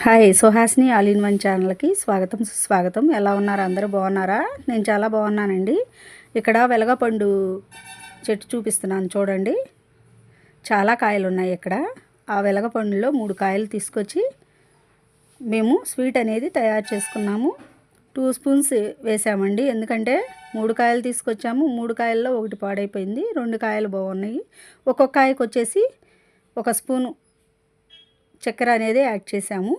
Hi Suhasini all in one ఛానల్కి స్వాగతం సుస్వాగతం. ఎలా ఉన్నారు? అందరూ బాగున్నారా? నేను చాలా బాగున్నానండి. ఇక్కడ వెలగపండు చెట్టు చూపిస్తున్నాను చూడండి. చాలా కాయలు ఉన్నాయి ఇక్కడ. ఆ వెలగపండులో 3 కాయలు తీసుకొచ్చి మేము స్వీట్ అనేది తయారు చేసుకున్నాము. 2 స్పూన్స్ వేసామండి. ఎందుకంటే 3 కాయలు తీసుకొచ్చాము. 3 కాయల్లో ఒకటి పాడైపోయింది, 2 కాయలు బాగున్నాయి. ఒక్కొక్క కాయకు వచ్చేసి 1 స్పూను చక్కెర అనేది యాడ్ చేసాము.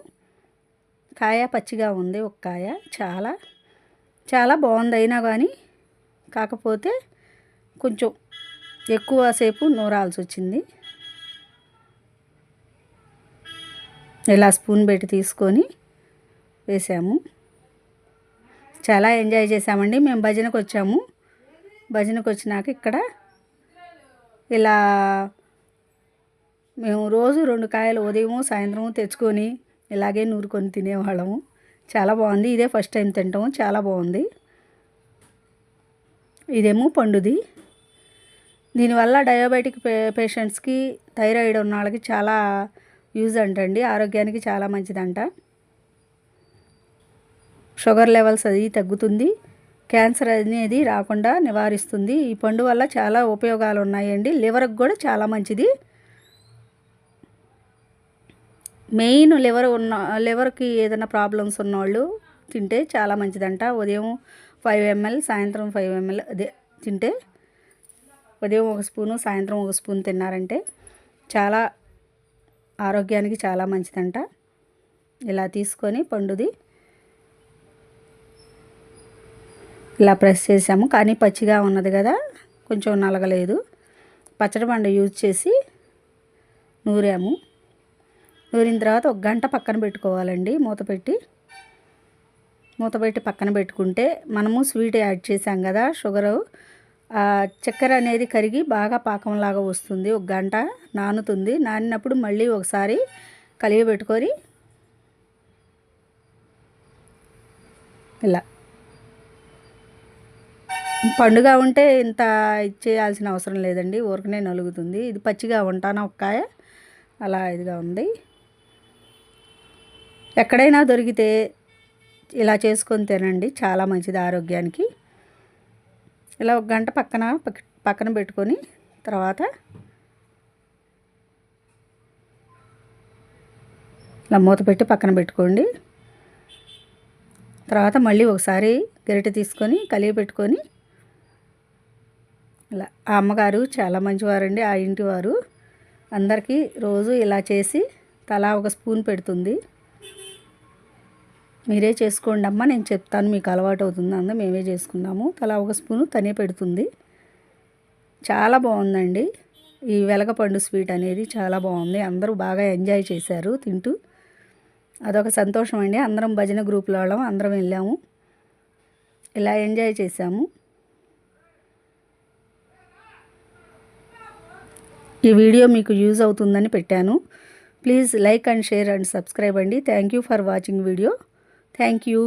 కాయ పచ్చిగా ఉంది, ఒక కాయ చాలా చాలా బాగుంది. అయినా కానీ కాకపోతే కొంచెం ఎక్కువసేపు నూరాల్సి వచ్చింది. ఇలా స్పూన్ పెట్టి తీసుకొని వేసాము. చాలా ఎంజాయ్ చేసామండి. మేము భజనకు వచ్చాము. భజనకు వచ్చినాక ఇక్కడ ఇలా మేము రోజు 2 కాయలు ఉదయం సాయంత్రం తెచ్చుకొని ఇలాగే నూరుకొని తినేవాళ్ళము. చాలా బాగుంది. ఇదే ఫస్ట్ టైం తింటాము. చాలా బాగుంది. ఇదేమో పండుది. దీనివల్ల డయాబెటిక్ పేషెంట్స్కి, థైరాయిడ్ ఉన్న వాళ్ళకి చాలా యూజ్ అంటండి. ఆరోగ్యానికి చాలా మంచిదంట. షుగర్ లెవెల్స్ అది తగ్గుతుంది. క్యాన్సర్ అనేది రాకుండా నివారిస్తుంది. ఈ పండు వల్ల చాలా ఉపయోగాలు ఉన్నాయండి. లివర్కి కూడా చాలా మంచిది. మెయిన్ లివర్కి ఏదైనా ప్రాబ్లమ్స్ ఉన్నవాళ్ళు తింటే చాలా మంచిదంట. ఉదయం 5 ml, సాయంత్రం 5 ml అదే తింటే, ఉదయం 1 స్పూను, సాయంత్రం 1 స్పూన్ తిన్నారంటే చాలా ఆరోగ్యానికి చాలా మంచిదంట. ఇలా తీసుకొని పండుది ఇలా ప్రెస్ చేసాము. కానీ పచ్చిగా ఉన్నది కదా, కొంచెం నలగలేదు. పచ్చడి బండ యూజ్ చేసి నూరాము. నూరిన తర్వాత 1 గంట పక్కన పెట్టుకోవాలండి. మూత పెట్టి పక్కన పెట్టుకుంటే మనము స్వీట్ యాడ్ చేసాం కదా, షుగరు, చక్కెర అనేది కరిగి బాగా పాకంలాగా వస్తుంది. 1 గంట నానుతుంది. నానినప్పుడు మళ్ళీ ఒకసారి కలిగి పెట్టుకొని ఇలా పండుగ ఉంటే ఇంత ఇచ్చేయాల్సిన అవసరం లేదండి. ఊరికనే నలుగుతుంది. ఇది పచ్చిగా ఉంటాను ఒక కాయ అలా ఇదిగా ఉంది. ఎక్కడైనా దొరికితే ఇలా చేసుకొని తినండి. చాలా మంచిది ఆరోగ్యానికి. ఇలా 1 గంట పక్కన పెట్టుకొని తర్వాత ఇలా మూత పెట్టి పక్కన పెట్టుకోండి. తర్వాత మళ్ళీ ఒకసారి గరిటె తీసుకొని కలిగి పెట్టుకొని ఇలా. ఆ అమ్మగారు చాలా మంచివారండి. ఆ ఇంటి వారు అందరికీ రోజు ఇలా చేసి తలా 1 స్పూన్ పెడుతుంది. మీరే చేసుకోండి అమ్మ, నేను చెప్తాను, మీకు అలవాటు అవుతుంది. మేమే చేసుకున్నాము. తలా 1 స్పూను తనే పెడుతుంది. చాలా బాగుందండి. ఈ వెలగపండు స్వీట్ అనేది చాలా బాగుంది. అందరూ బాగా ఎంజాయ్ చేశారు తింటూ. అదొక సంతోషం అండి. అందరం భజన గ్రూపులో వాళ్ళం అందరం వెళ్ళాము. ఇలా ఎంజాయ్ చేసాము. ఈ వీడియో మీకు యూజ్ అవుతుందని పెట్టాను. Please like and share and subscribe అండి. Thank you for watching video. Thank you.